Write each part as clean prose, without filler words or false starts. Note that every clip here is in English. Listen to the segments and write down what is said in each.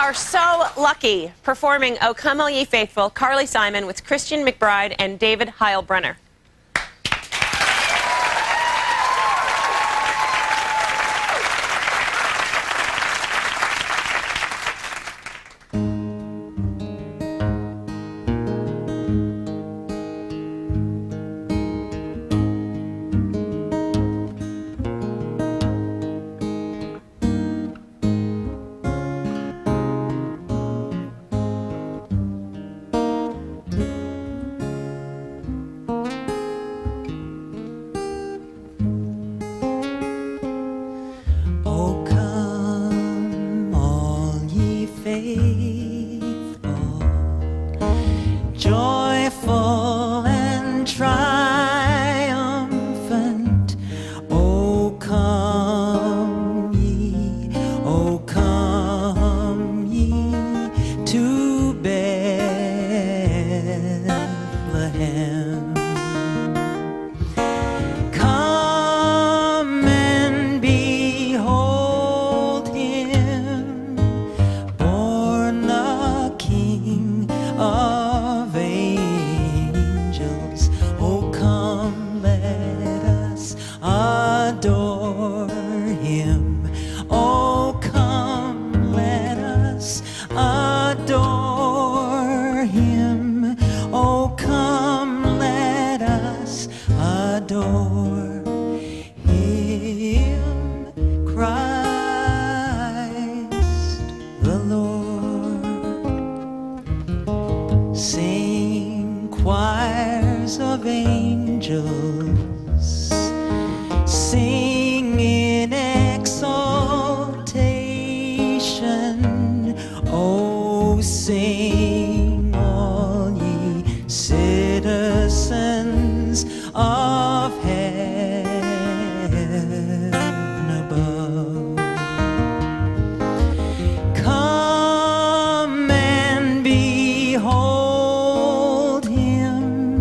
are so lucky performing O Come All Ye Faithful, Carly Simon with Christian McBride and David Heilbrenner. Faithful, joyful and triumphant, O come ye to Bethlehem. Come and behold him, born the King of angels. Oh, come, let us adore him. Oh, come, let us adore him. Oh, come, let us adore him, Christ the Lord. Sing choirs of angels, sing in exaltation. Oh, sing all ye citizens of heaven above. Come and behold him,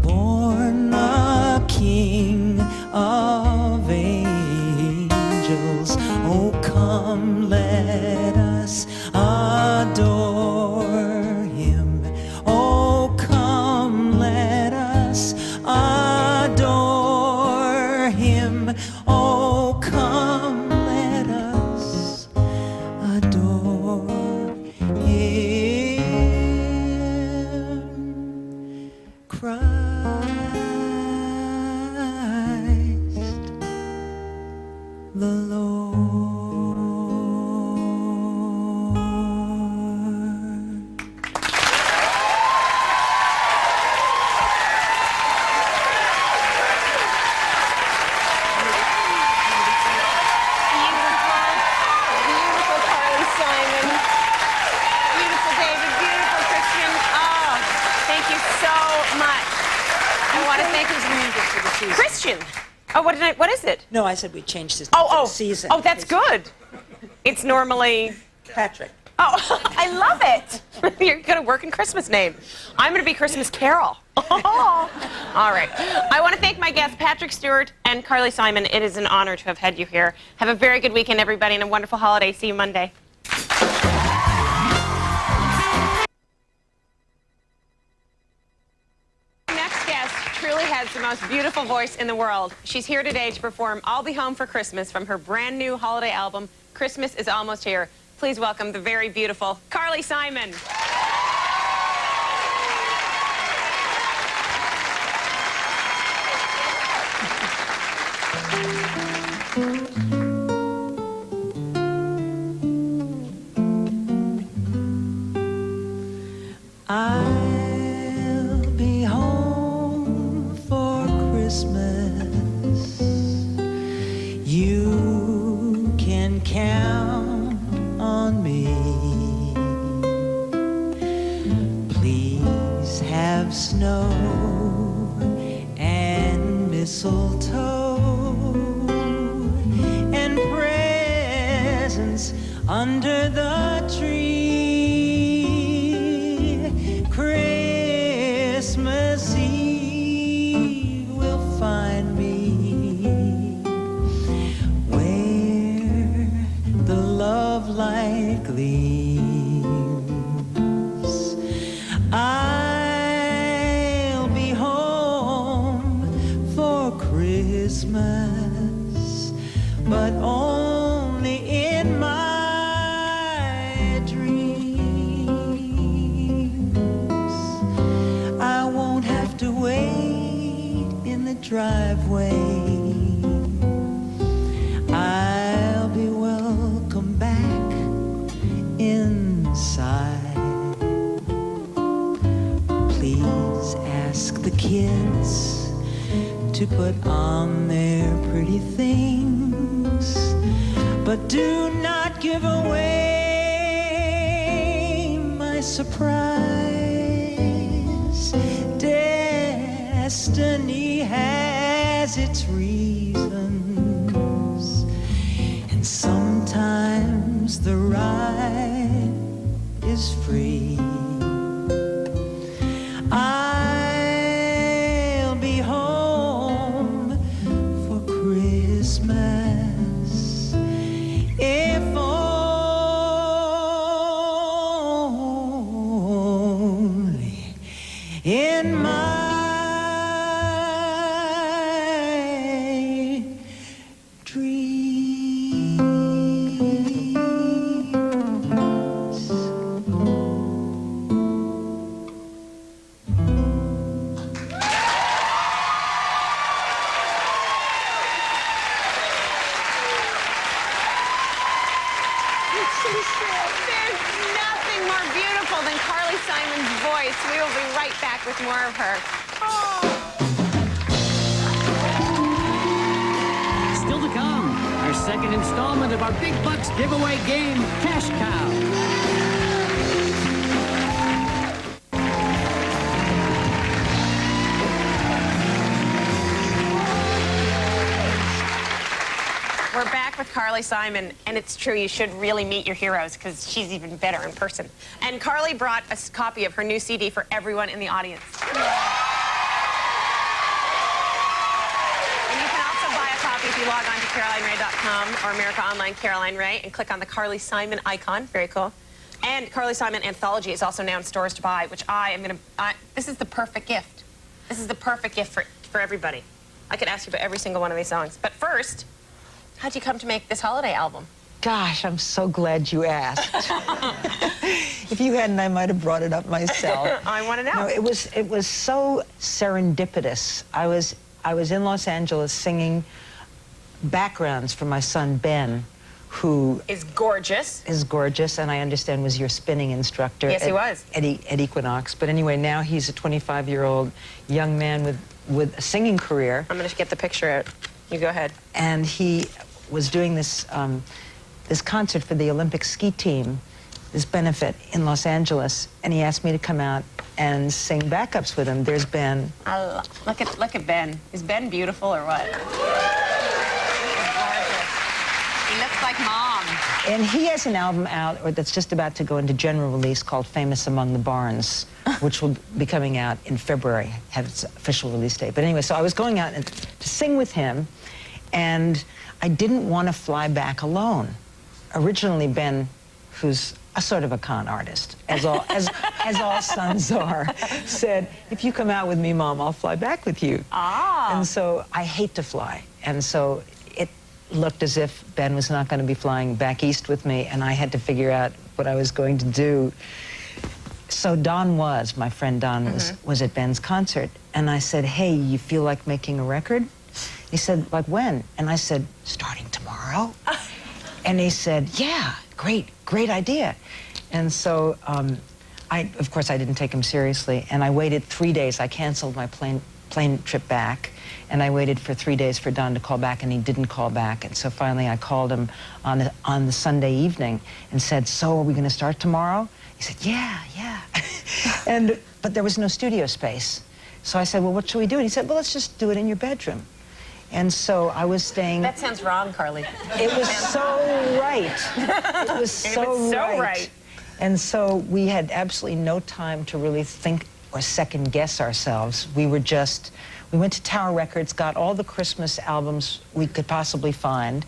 born the King of angels. Oh, come, let us adore him. Oh, come, let us adore him. Oh, come, let us adore him, Christ the Lord. Beautiful Carly Simon. Beautiful David. Beautiful Christian. Oh, thank you so much. I want to thank his music for the season. Christian. Oh, what is it? No, I said we changed his season. Oh, that's good. It's normally Patrick. Oh, I love it. You're going to work in Christmas name. I'm going to be Christmas Carol. All right. I want to thank my guests, Patrick Stewart and Carly Simon. It is an honor to have had you here. Have a very good weekend, everybody, and a wonderful holiday. See you Monday. Next guest truly has the most beautiful voice in the world. She's here today to perform I'll Be Home for Christmas from her brand new holiday album, Christmas is Almost Here. Please welcome the very beautiful Carly Simon. I'll be home for Christmas. You can count on me. Please have snow and mistletoe and presents under the tree. Christmas Eve will find me where the love light gleams. driveway. I'll be welcome back inside. Please ask the kids to put on their pretty things, but do not give away my surprise. Destiny has its reasons, and sometimes the ride is free. I'll be home for Christmas if only in my There's nothing more beautiful than Carly Simon's voice. We will be right back with more of her. Still to come, our second installment of our Big Bucks giveaway game, Cash Cow. We're back with Carly Simon, and it's true, you should really meet your heroes because she's even better in person. And Carly brought a copy of her new CD for everyone in the audience. And you can also buy a copy if you log on to CarolineRhea.com or America Online Caroline Rhea and click on the Carly Simon icon. Very cool. And Carly Simon Anthology is also now in stores to buy, which I am going to... this is the perfect gift. This is the perfect gift for everybody. I could ask you about every single one of these songs. But first... how'd you come to make this holiday album? Gosh, I'm so glad you asked. If you hadn't, I might have brought it up myself. I want to know. No, it was so serendipitous. I was in Los Angeles singing backgrounds for my son Ben, who is gorgeous. Is gorgeous, and I understand was your spinning instructor. Yes, he was. At Equinox. But anyway, now he's a 25-year-old young man with a singing career. I'm going to get the picture out. You go ahead. And he was doing this this concert for the Olympic ski team, this benefit in Los Angeles, and he asked me to come out and sing backups with him. There's Ben. Look at Ben. Is Ben beautiful or what? He's gorgeous. He looks like Mom. And he has an album out, or that's just about to go into general release, called Famous Among the Barns, which will be coming out in February, have its official release date. But anyway, so I was going out to sing with him, and I didn't want to fly back alone. Originally, Ben, who's a sort of a con artist, as all sons are, said, if you come out with me, Mom, I'll fly back with you. Ah. And so I hate to fly. And so it looked as if Ben was not going to be flying back east with me, and I had to figure out what I was going to do. So my friend Don was at Ben's concert, and I said, hey, you feel like making a record? He said, like when? And I said, starting tomorrow. And he said, yeah, great idea. And so of course, I didn't take him seriously, and I waited 3 days. I canceled my plane trip back, and I waited for 3 days for Don to call back, and he didn't call back. And so finally I called him on the Sunday evening and said, so are we going to start tomorrow? He said, yeah. But there was no studio space. So I said, well, what should we do? And he said, well, let's just do it in your bedroom. And so I was staying... That sounds wrong, Carly. It was so right. It was so right. And so we had absolutely no time to really think or second guess ourselves. We went to Tower Records, got all the Christmas albums we could possibly find.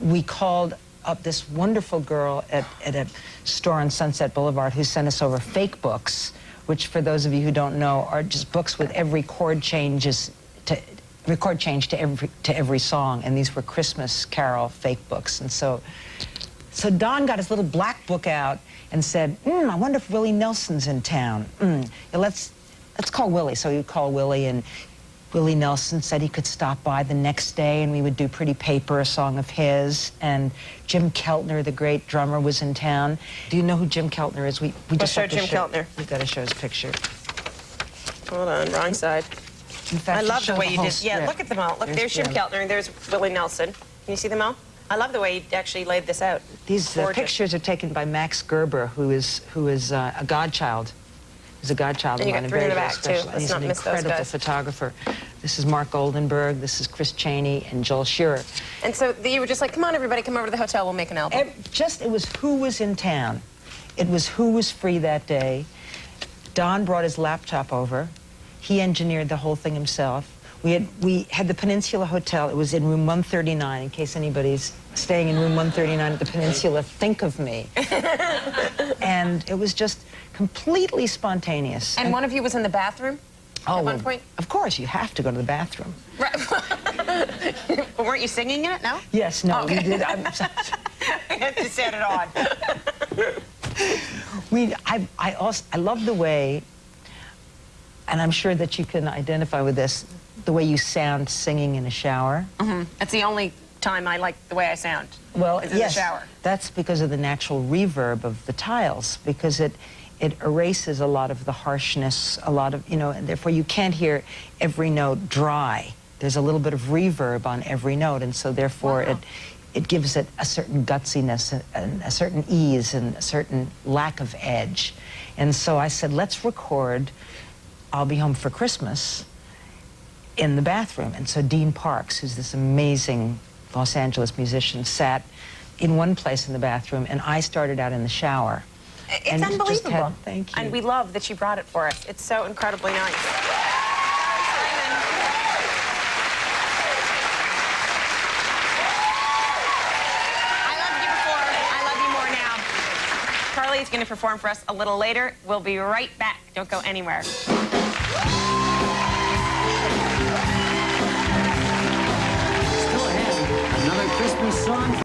We called up this wonderful girl at a store on Sunset Boulevard who sent us over fake books, which, for those of you who don't know, are just books with every chord change to every song, and these were Christmas Carol fake books. And so Don got his little black book out and said, I wonder if Willie Nelson's in town. Yeah, let's call Willie. So you call Willie, and Willie Nelson said he could stop by the next day and we would do Pretty Paper, a song of his. And Jim Keltner, the great drummer, was in town. Do you know who Jim Keltner is? We just show have to Jim Keltner. We've got to show his picture. Hold on, wrong side. In fact, I love the way you whole did. Yeah, strip. look at them all. Look, there's Jim Keltner, and there's Willie Nelson. Can you see them all? I love the way you actually laid this out. These pictures are taken by Max Gerber, who is a godchild. He's a godchild of And you mine, got a three in very, the very back, too. special. Let's He's not an miss those incredible guys. photographer. This is Mark Goldenberg. This is Chris Cheney and Joel Shearer. And so you were just like, come on, everybody, come over to the hotel. We'll make an album. It was who was in town. It was who was free that day. Don brought his laptop over. He engineered the whole thing himself. We had the Peninsula Hotel. It was in room 139, in case anybody's staying in room 139 at the Peninsula, think of me. And it was just completely spontaneous. And one of you was in the bathroom at one point? Of course, you have to go to the bathroom. Right. But weren't you singing in it? No? Yes, no, Okay. we did. I had to set it on. I love the way, and I'm sure that you can identify with this, the way you sound singing in a shower. Mm-hmm. That's the only time I like the way I sound. Well, is in yes, the shower. that's because of the natural reverb of the tiles, because it erases a lot of the harshness, a lot of, and therefore you can't hear every note dry. There's a little bit of reverb on every note, and so therefore it gives it a certain gutsiness and a certain ease and a certain lack of edge. And so I said, let's record I'll Be Home for Christmas in the bathroom. And so Dean Parks, who's this amazing Los Angeles musician, sat in one place in the bathroom, and I started out in the shower. It's and unbelievable. Thank you. And we love that you brought it for us. It's so incredibly nice. I loved you before. I love you more now. Carly's going to perform for us a little later. We'll be right back. Don't go anywhere. Still ahead, another Christmas song.